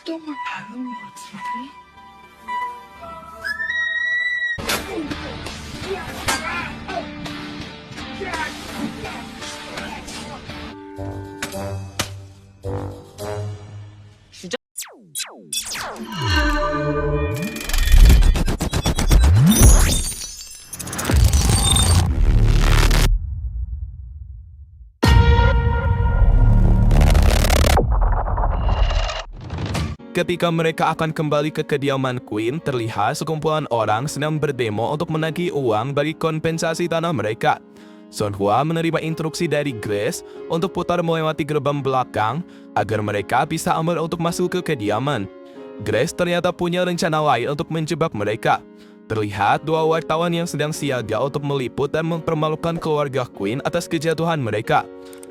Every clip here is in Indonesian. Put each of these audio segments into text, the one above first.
똥을 밟은 것 같은데? Ketika mereka akan kembali ke kediaman Queen, terlihat sekumpulan orang sedang berdemo untuk menagih uang bagi kompensasi tanah mereka. Son Hwa menerima instruksi dari Grace untuk putar melewati gerbang belakang agar mereka bisa aman untuk masuk ke kediaman. Grace ternyata punya rencana lain untuk menjebak mereka. Terlihat dua wartawan yang sedang siaga untuk meliput dan mempermalukan keluarga Queen atas kejatuhan mereka.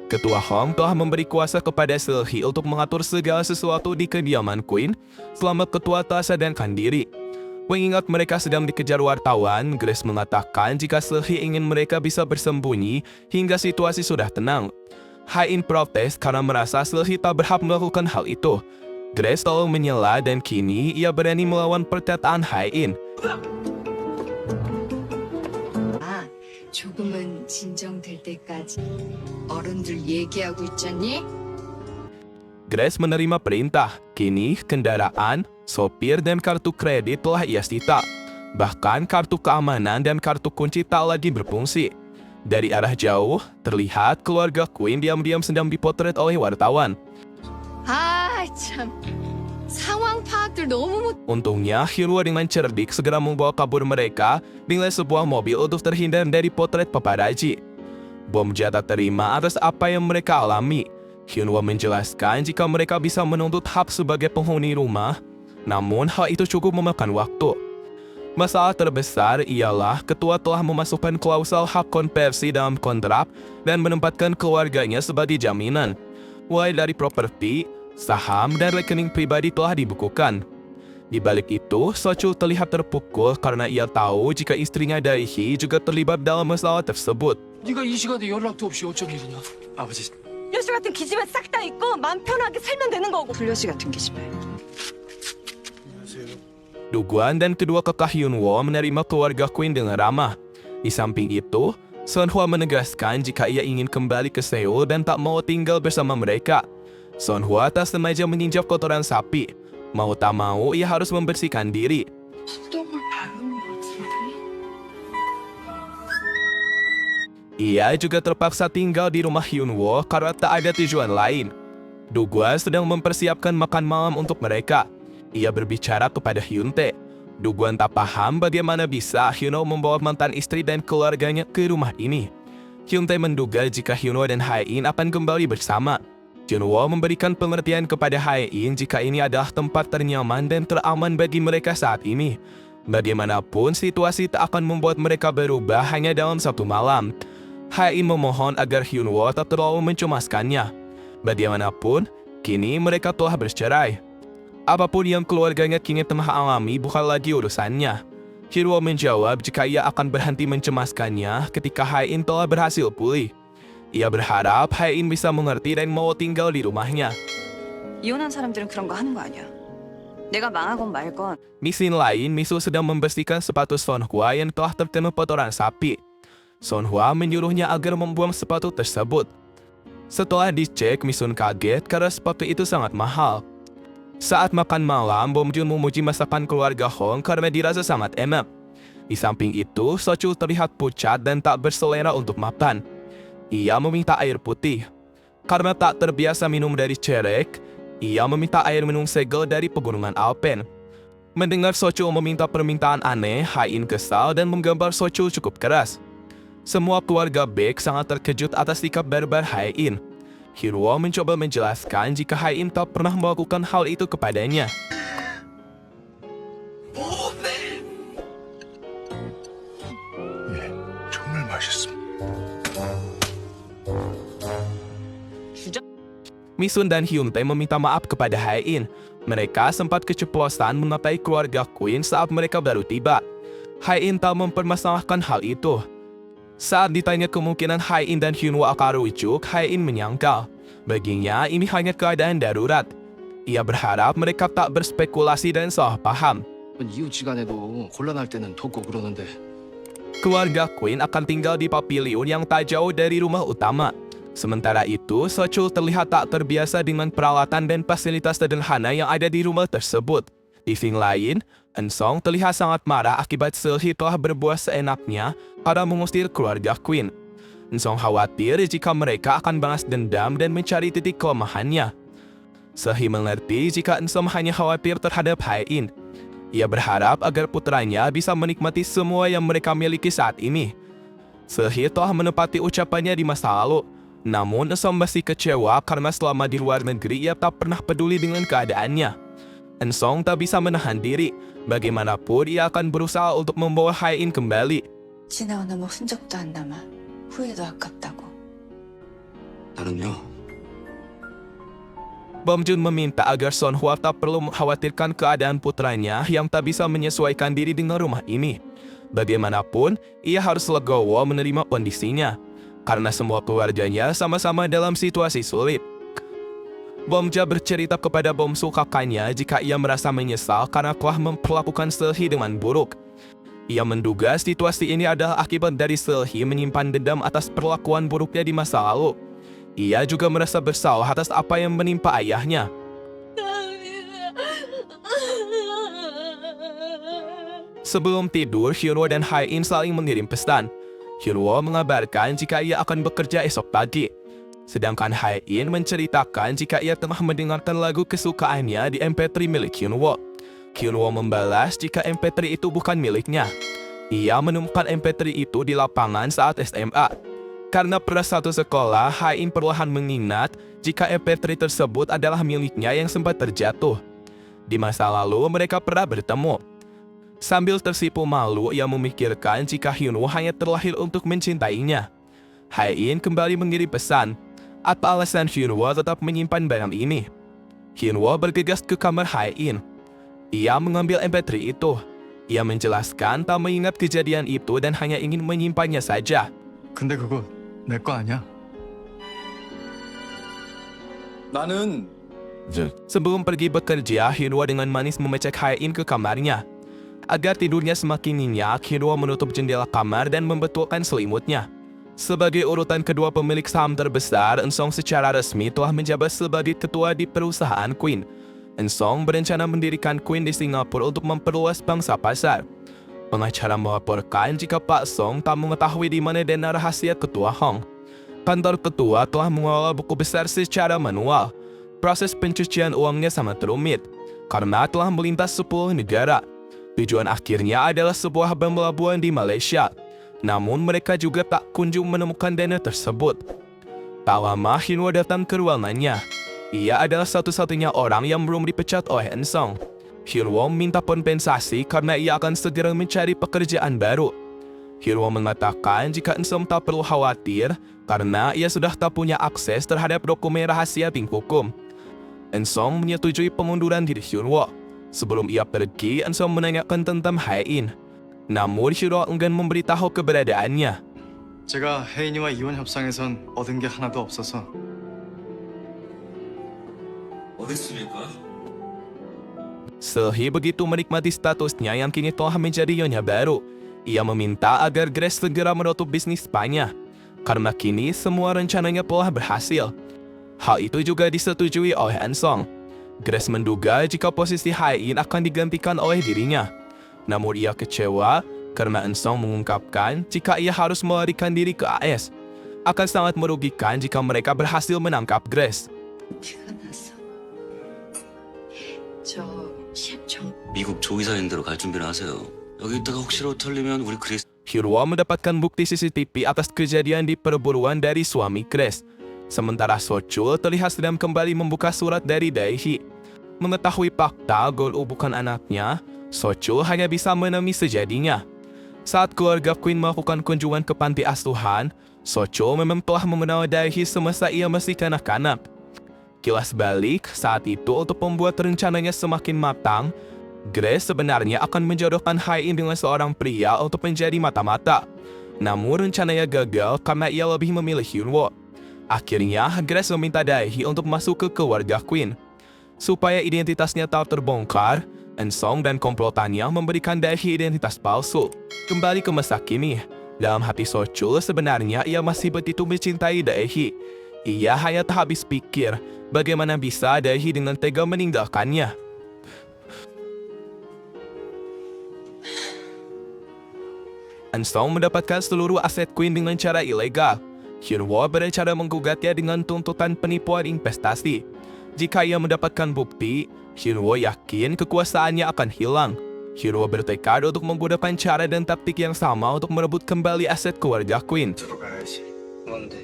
Ketua Hong telah memberi kuasa kepada Seulgi untuk mengatur segala sesuatu di kediaman Queen selama ketua telah sadarkan diri. Mengingat mereka sedang dikejar wartawan, Grace mengatakan jika Seulgi ingin mereka bisa bersembunyi hingga situasi sudah tenang. Hae-in protes karena merasa Seulgi tak berhak melakukan hal itu. Grace selalu menyela dan kini ia berani melawan perkataan Hae-in. 조금은 진정될 때까지 어른들 얘기하고 있잖니? Grace menerima perintah. Kini kendaraan, sopir, dan kartu kredit telah ia sita. Bahkan kartu keamanan dan kartu kunci tak lagi berfungsi. Dari arah jauh, terlihat keluarga Queen diam-diam sedang dipotret oleh wartawan. 아, 참. 상황 파악들 너무 못... Untungnya, Hyunwoo dengan cerdik segera membawa kabur mereka dengan sebuah mobil untuk terhindar dari potret paparazi. Bom jatuh terima atas apa yang mereka alami. Hyunwoo menjelaskan jika mereka bisa menuntut hak sebagai penghuni rumah, namun hal itu cukup memakan waktu. Masalah terbesar ialah ketua telah memasukkan klausul hak konversi dalam kontrak dan menempatkan keluarganya sebagai jaminan. Mulai dari properti, saham, dan rekening pribadi telah dibukukan. Di balik itu, Sochul terlihat terpukul karena ia tahu jika istrinya Dae-hee juga terlibat dalam masalah tersebut. 네가 이 시간에 연락도 없이 어쩐 일이냐? 아버지, 불려시 같은 기집애 싹 다 있고 마음 편하게 살면 되는 거고. 불려시 같은 기집애. 안녕하세요. Duguan dan kedua kakak Hyunwoo menerima keluarga Queen dengan ramah. Di samping itu, Son Hwa menegaskan jika ia ingin kembali ke Seoul dan tak mau tinggal bersama mereka. Son Hwa tak sengaja menginjak kotoran sapi. Mau tak mau, ia harus membersihkan diri. 똥을 밟은 것 같은데? Ia juga terpaksa tinggal di rumah Hyunwoo karena tak ada tujuan lain. Dugwa sedang mempersiapkan makan malam untuk mereka. Ia berbicara kepada Hyuntae. Dugwan tak paham bagaimana bisa Hyunwoo membawa mantan istri dan keluarganya ke rumah ini. Hyuntae menduga jika Hyunwoo dan Hae-in akan kembali bersama. Hyunwoo memberikan pengertian kepada Hae-in jika ini adalah tempat ternyaman dan teraman bagi mereka saat ini. Bagaimanapun, situasi tak akan membuat mereka berubah hanya dalam satu malam. Hae-in memohon agar Hyunwoo tak terlalu mencemaskannya. Bagaimanapun, kini mereka telah bercerai. Apapun yang keluarganya kini tengah alami bukan lagi urusannya. Hyunwoo menjawab jika ia akan berhenti mencemaskannya ketika Hae-in telah berhasil pulih. Ia berharap Hae-in bisa mengerti dan mau tinggal di rumahnya. 이혼한 사람들은 그런 거 하는 거 아니야. 내가 망하건 말건. Di sini lain, Misu sedang membersihkan sepatu Son Hwa yang telah terkena kotoran sapi. Son Hwa menyuruhnya agar membuang sepatu tersebut. Setelah dicek, Misun kaget karena sepatu itu sangat mahal. Saat makan malam, Bom Joon memuji masakan keluarga Hong karena dirasa sangat enak. Di samping itu, Sochul terlihat pucat dan tak berselera untuk makan. Ia meminta air putih. Karena tak terbiasa minum dari cerek, ia meminta air minum segel dari pegunungan Alpen. Mendengar Sochul meminta permintaan aneh, Hae-in kesal dan menggambar Sochul cukup keras. Semua keluarga Baek sangat terkejut atas sikap barbar Hae-in. Hyunwoo mencoba menjelaskan jika Hae-in tak pernah melakukan hal itu kepadanya. 예, 정말 맛있습니다. Misun dan Hyuntae meminta maaf kepada Hae-in. Mereka sempat keceplosan mengatai keluarga Queen saat mereka baru tiba. Hae-in tak mempermasalahkan hal itu. Saat ditanya kemungkinan Hae-in dan Hyunwoo akan rujuk, Hae-in menyangkal. Baginya, ini hanya keadaan darurat. Ia berharap mereka tak berspekulasi dan salah paham. 이웃지간에도 곤란할 때는 돕고 그러는데 Keluarga Quinn akan tinggal di pavilion yang tak jauh dari rumah utama. Sementara itu, Sochul terlihat tak terbiasa dengan peralatan dan fasilitas sederhana yang ada di rumah tersebut. Di sisi lain, Ensong terlihat sangat marah akibat Sehi telah berbuat seenaknya pada mengusir keluarga Quinn. Ensong khawatir jika mereka akan balas dendam dan mencari titik kelemahannya. Sehi mengerti jika Ensong hanya khawatir terhadap Hai-in. Ia berharap agar putranya bisa menikmati semua yang mereka miliki saat ini. Sehi telah menepati ucapannya di masa lalu, namun Ensong masih kecewa karena selama di luar negeri ia tak pernah peduli dengan keadaannya. Ensong tak bisa menahan diri, bagaimanapun ia akan berusaha untuk membawa Hai-in kembali. 지나온 놈의 흔적도 안 남아 후회도 아깝다고. 나는요 Bom Jun meminta agar Son Hwa tak perlu mengkhawatirkan keadaan putranya yang tak bisa menyesuaikan diri dengan rumah ini. Bagaimanapun, ia harus legowo menerima kondisinya, karena semua keluarganya sama-sama dalam situasi sulit. Bomja bercerita kepada Bomsu kakaknya jika ia merasa menyesal karena telah memperlakukan Sehi dengan buruk. Ia menduga situasi ini adalah akibat dari Sehi menyimpan dendam atas perlakuan buruknya di masa lalu. Ia juga merasa bersalah atas apa yang menimpa ayahnya. Sebelum tidur, Hyunwoo dan Hai-in saling mengirim pesan. Hyunwoo mengabarkan jika ia akan bekerja esok pagi. Sedangkan Hai-in menceritakan jika ia tengah mendengarkan lagu kesukaannya di MP3 milik Hyunwoo. Hyunwoo membalas jika MP3 itu bukan miliknya. Ia menemukan MP3 itu di lapangan saat SMA. Karena pada satu sekolah, Hai-in perlahan mengingat jika MP3 tersebut adalah miliknya yang sempat terjatuh. Di masa lalu, mereka pernah bertemu. Sambil tersipu malu, ia memikirkan jika Hyunwoo hanya terlahir untuk mencintainya. Hai-in kembali mengirim pesan. Apa alasan Hyunwoo tetap menyimpan barang ini? Hyunwoo bergegas ke kamar Hai-in. Ia mengambil MP3 itu. Ia menjelaskan tak mengingat kejadian itu dan hanya ingin menyimpannya saja. 근데 그거 내 거 아니야 나는 Sebelum pergi bekerja, Hyunwoo dengan manis memecek Hai-in ke kamarnya. Agar tidurnya semakin nyenyak, Hyunwoo menutup jendela kamar dan membetulkan selimutnya. Sebagai urutan kedua pemilik saham terbesar, Ensong secara resmi telah menjabat sebagai ketua di perusahaan Quinn. Ensong berencana mendirikan Quinn di Singapura untuk memperluas pangsa pasar. Pengacara melaporkan jika Pak Song tak mengetahui di mana dana rahasia ketua Hong. Kantor ketua telah mengelola buku besar secara manual. Proses pencucian uangnya sangat rumit, karena telah melintas 10 negara. Tujuan akhirnya adalah sebuah bank pelabuhan di Malaysia. Namun mereka juga tak kunjung menemukan dana tersebut. Tak lama Hyunwoo datang ke ruangannya. Ia adalah satu-satunya orang yang belum dipecat oleh Ensong. Hyunwoo minta kompensasi karena ia akan segera mencari pekerjaan baru. Hyunwoo mengatakan jika Ensong tak perlu khawatir karena ia sudah tak punya akses terhadap dokumen rahasia tim hukum. Ensong menyetujui pengunduran diri Hyunwoo. Sebelum ia pergi, Ensong menanyakan tentang Hai-in. Namun Hyunwoo enggan memberitahu keberadaannya. 제가 혜인이와 이혼 협상에선 얻은 게 하나도 없어서 어딨습니까? Sehi begitu menikmati statusnya yang kini telah menjadi nyonya baru. Ia meminta agar Grace segera menutup bisnis spa-nya, karena kini semua rencananya telah berhasil. Hal itu juga disetujui oleh Ensong. Grace menduga jika posisi Hai-in akan digantikan oleh dirinya. Namun ia kecewa karena Ensong mengungkapkan jika ia harus melarikan diri ke AS. Akan sangat merugikan jika mereka berhasil menangkap Grace. 티가 났어. 저 셰프정 미국 조이사인 대로 갈 준비를 하세요. 여기 있다가 혹시라도 털리면 우리 그리스 Hyunwoo mendapatkan bukti CCTV atas kejadian di perburuan dari suami Grace. Sementara Sochul terlihat sedang kembali membuka surat dari Daehi. Mengetahui fakta Gol-u bukan anaknya, Sochul hanya bisa menemui sejadinya. Saat keluarga Quinn melakukan kunjungan ke panti asuhan, Sochul memang telah mengenal Daehi semasa ia masih kanak-kanak. Kilas balik, saat itu untuk membuat rencananya semakin matang, Grace sebenarnya akan menjodohkan Hai-in dengan seorang pria untuk menjadi mata-mata. Namun rencananya gagal karena ia lebih memilih Hyunwoo. Akhirnya, Grace meminta Daehi untuk masuk ke keluarga Quinn. Supaya identitasnya tak terbongkar, Ensong dan komplotannya memberikan Daehi identitas palsu. Kembali ke masa kini, dalam hati Sochul sebenarnya ia masih begitu mencintai Daehi. Ia hanya tak habis pikir bagaimana bisa Daehi dengan tega meninggalkannya. Ensong mendapatkan seluruh aset Queen dengan cara ilegal. Hyunwoo berencana menggugatnya dengan tuntutan penipuan investasi. Jika ia mendapatkan bukti, Hyunwoo yakin kekuasaannya akan hilang. Hyunwoo bertekad untuk menggunakan cara dan taktik yang sama untuk merebut kembali aset keluarga Queen. 들어가야지. 뭔데?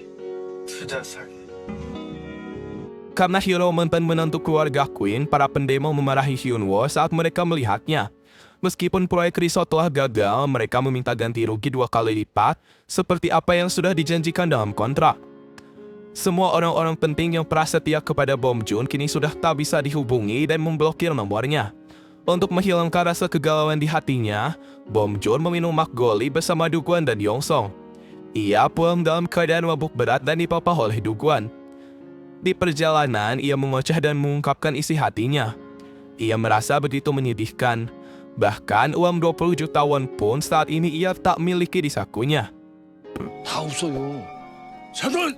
투자 사기. Karena Hyunwoo mantan menantu keluarga Queen, para pendemo memarahi Hyunwoo saat mereka melihatnya. Meskipun proyek resort telah gagal, mereka meminta ganti rugi 2 kali lipat, seperti apa yang sudah dijanjikan dalam kontrak. Semua orang-orang penting yang prasetia kepada Bom Joon kini sudah tak bisa dihubungi dan memblokir nomornya. Untuk menghilangkan rasa kegalauan di hatinya, Bom Joon meminum makgoli bersama Dugwan dan Yongsong. Ia pulang dalam keadaan mabuk berat dan dipapah oleh Dugwan. Di perjalanan, ia mengoceh dan mengungkapkan isi hatinya. Ia merasa begitu menyedihkan. Bahkan uang 20 juta won pun saat ini ia tak miliki di sakunya. 다 없어요. 사돈!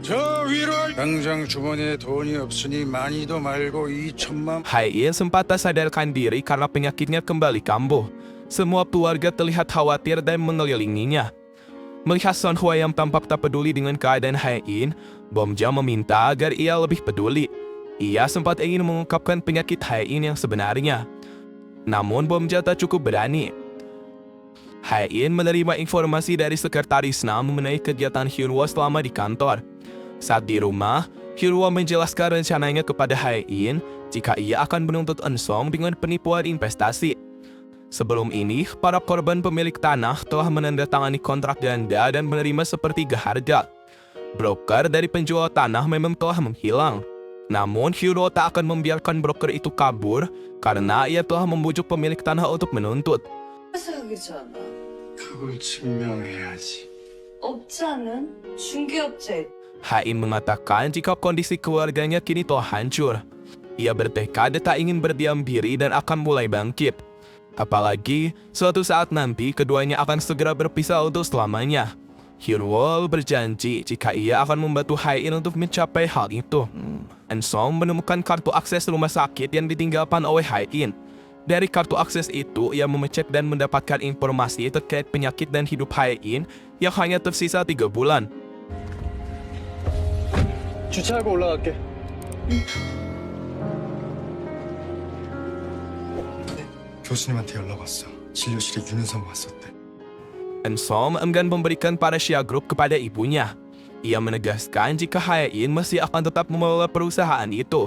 저 위로 당장 주머니에 돈이 없으니 많이도 말고 2천만. Hae-in sempat tak sadarkan diri karena penyakitnya kembali kambuh. Semua keluarga terlihat khawatir dan mengelilinginya. Melihat Son Hwa yang tampak tak peduli dengan keadaan Hae-in, Bom Joon meminta agar ia lebih peduli. Ia sempat ingin mengungkapkan penyakit Hae-in yang sebenarnya. Namun Bom Joon tak cukup berani. Hae-in menerima informasi dari sekretaris Nam mengenai kegiatan Hyunwoo selama di kantor. Saat di rumah, Hyunwoo menjelaskan rencananya kepada Hae-in jika ia akan menuntut Ensong dengan penipuan investasi. Sebelum ini, para korban pemilik tanah telah menandatangani kontrak ganda dan menerima sepertiga harga. Broker dari penjual tanah memang telah menghilang. Namun Hyunwoo tak akan membiarkan broker itu kabur karena ia telah membujuk pemilik tanah untuk menuntut. 회사하기잖아. 그걸 증명해야지. 업자는 중개업체. Hae-in mengatakan jika kondisi keluarganya kini telah hancur. Ia bertekad tak ingin berdiam diri dan akan mulai bangkit. Apalagi, suatu saat nanti keduanya akan segera berpisah untuk selamanya. Hyunwoo berjanji jika ia akan membantu Hae-in untuk mencapai hal itu. Ensong menemukan kartu akses rumah sakit yang ditinggalkan oleh Hae-in. Dari kartu akses itu, ia mengecek dan mendapatkan informasi terkait penyakit dan hidup Hae-in yang hanya tersisa 3 bulan. 주차하고 올라갈게. 교수님한테 연락 왔어. 진료실에 윤은성 왔었대. Ensong enggan memberikan Parashia Group kepada ibunya. Ia menegaskan jika Hae-in masih akan tetap mengelola perusahaan itu.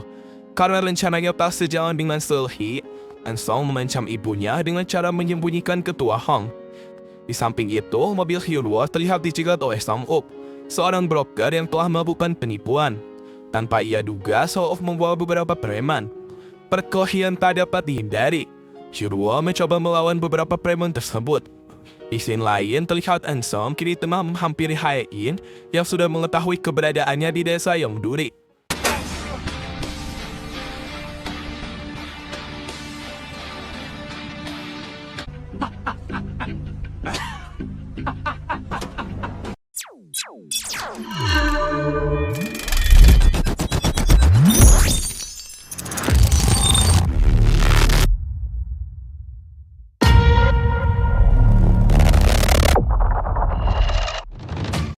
Karena rencananya tak sejalan dengan Seulhi, Ensong mengancam ibunya dengan cara menyembunyikan ketua Hong. Di samping itu, mobil Hyunwoo terlihat dicegat oleh Song-up, seorang broker yang telah melakukan penipuan. Tanpa ia duga, Song-up membawa beberapa preman. Perkelahian tak dapat dihindari. Hyunwoo mencoba melawan beberapa preman tersebut. Di scene lain, terlihat Ensong kini tengah menghampiri Hae-in yang sudah mengetahui keberadaannya di desa Yongduri.